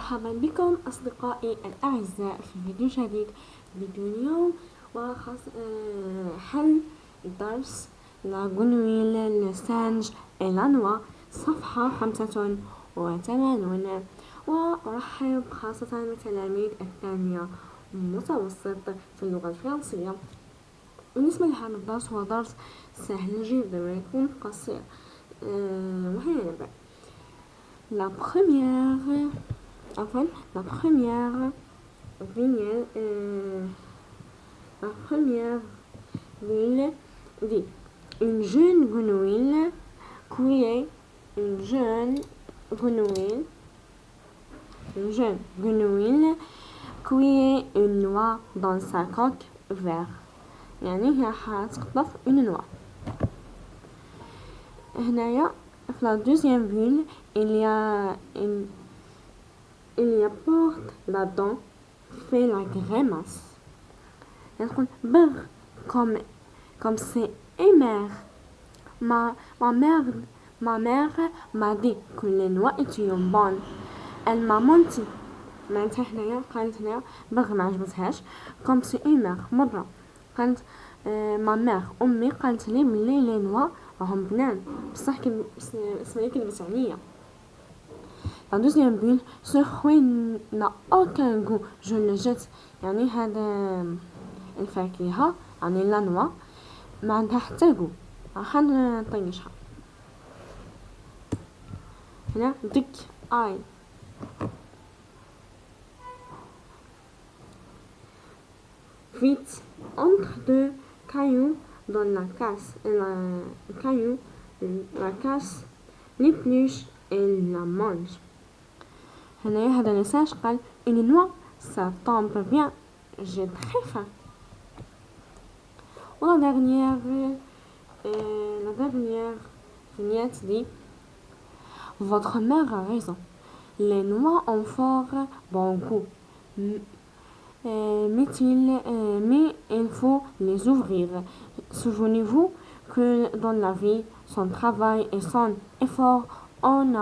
مرحبا بكم أصدقائي الأعزاء في فيديو جديد. فيديو اليوم وخاص حل درس لا غنويل لسانج إلانوا صفحة 85. وأرحب خاصة بتلاميذ الثانية متوسط في اللغة الفرنسية. بالنسبة لهذا الدرس هو درس سهل جدا ويكون قصير. وهيا نبدأ. La première ville dit une jeune grenouille cueillait une noix dans sa coque vert. يعني هي حتقطف une noix. هنايا في la deuxième ville il y a porte la dent fait la grimace. يقول بغ comme c'est amer. Ma mère m'a dit que les noix étaient bonnes. Elle m'a menti. معناتها هنايا قالت هنايا بغ ما عجبتهاش comme c'est amer مرة قالت ما مير أمي قالت لي بلي لي نوا راهم بنان بصح اسمها كذبت عليا. La deuxième bulle, ce fruit n'a aucun goût, je le jette. يعني هذا الفاكهة يعني لا نوا ما عندها حتى جو راح نطيشها. هنا دك اي vite entre deux cailloux dans la casse l'épluche et la mange. هنا هذا المساج قال une noix ça tombe bien, j'ai très faim. La dernière vignette dit votre mère a raison, les noix ont fort bon goût, mais il faut les ouvrir. Souvenez-vous que dans la vie, son travail et son effort, on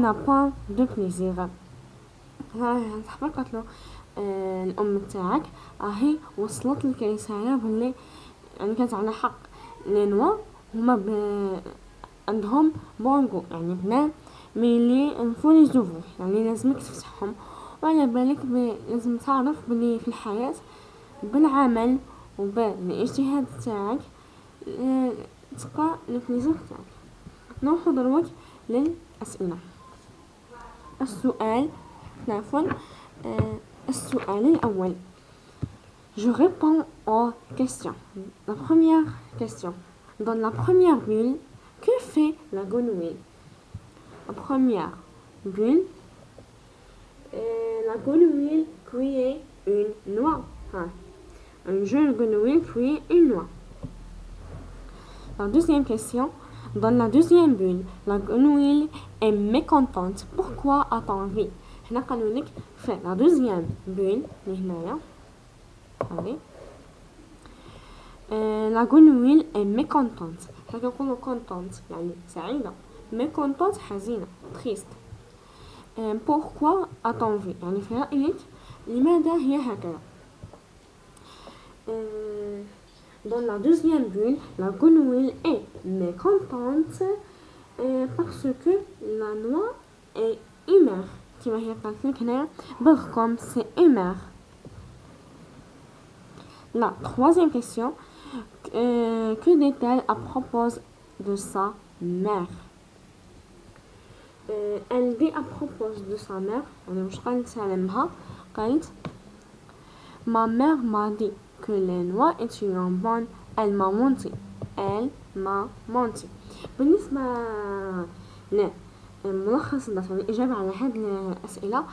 a point de plaisir. تحققت له الأم تاعك هي وصلت لك رسالة باللي يعني كانت على حق. لأنوا هما عندهم بونغو يعني بنان ميلي نفولي زوفو يعني لازمك تفتحهم. وعلى بالك لازم تعرف بلي في الحياة بالعمل وبالاجتهاد تاعك تلقى البليزير تاعك. نروحو دروك للأسئلة. السؤال الأول. Je réponds aux questions. La première question. Dans la première bulle, que fait la grenouille? La première bulle, la grenouille cueille une noix. Une jeune grenouille cueille une noix. La deuxième question. Dans la deuxième bulle, la grenouille est mécontente. Pourquoi a-t-on envie? هنا قالوا لك في la deuxième bulle هنايا la grenouille est mécontente. هكا نقولوا contente يعني سعيدة, mécontente حزينة triste. Pourquoi a-t-on envie يعني في رأيك لماذا هي هكذا؟ Dans la deuxième bulle, la grenouille est mécontente parce que la noix est amère. كما هي قالت لك هنا بغ comme c'est amer. La troisième question. Que dit-elle à propos de sa mère? Elle dit à propos de sa mère يعني واش قالت على قالت ma mère m'a dit que les noix étaient bonnes. Elle m'a menti. بالنسبة لملخص الدرس الإجابة على هذه الأسئلة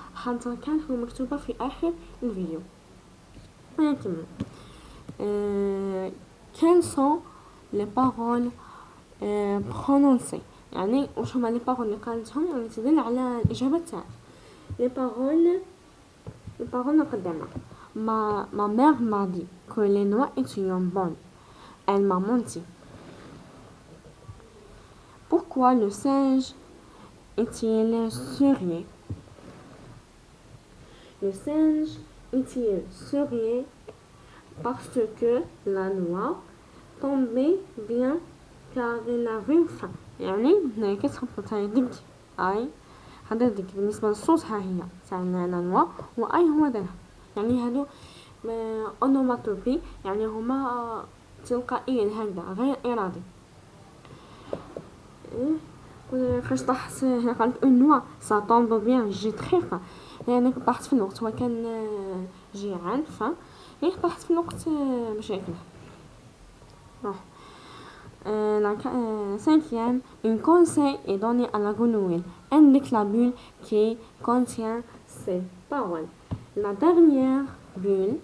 كانت مكتوبة في آخر الفيديو. ونكمل. Quelles sont les paroles prononcées يعني وش هما les paroles اللي قالتهم يعني تدل على الإجابة تاعك. les paroles نقدمها. Ma mère m'a dit que les noix étaient bonnes. Elle m'a menti. Pourquoi le singe est-il sérieux? Le singe est-il sérieux parce que la loi tombait bien car il avait faim. يعني كتخبط هاي ديك أي هذا ديك بالنسبة للصوت ها هي تاع لا لوا وأي هو دارها يعني هادو أونوماتوبي يعني هما تلقائيا هكذا غير إرادي. فاش طاحت هنا قالت اون نوا سا طومب بيان جي تخي فان يعني طاحت في الوقت هو كان جيعان يعني طاحت في الوقت باش ياكلها. Cinquième, un conseil est donné à la grenouille. Indique la bulle qui contient ces paroles. La dernière bulle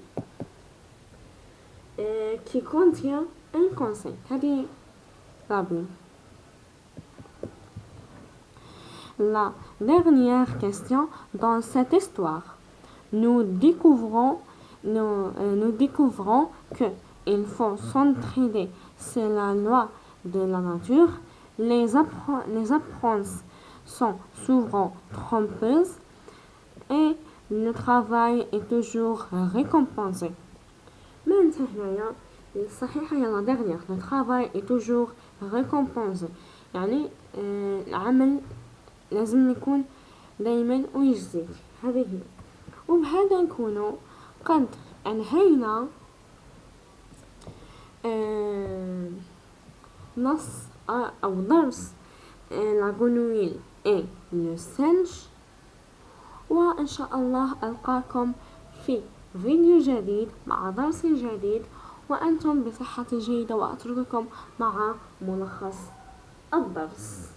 qui contient un conseil. هذه la bulle. La dernière question dans cette histoire. Nous découvrons que il faut s'entraider. C'est la loi de la nature. Les apparences sont souvent trompeuses et le travail est toujours récompensé. من هنايا الصحيحة هي la dernière. Le travail est toujours récompensé. يعني العمل لازم يكون دايما ويجزيك. هذه هي. وبهذا نكونوا قد انهينا نص او درس لا غنويل اي لو سنج وان شاء الله القاكم في فيديو جديد مع درس جديد وانتم بصحة جيدة واترككم مع ملخص الدرس.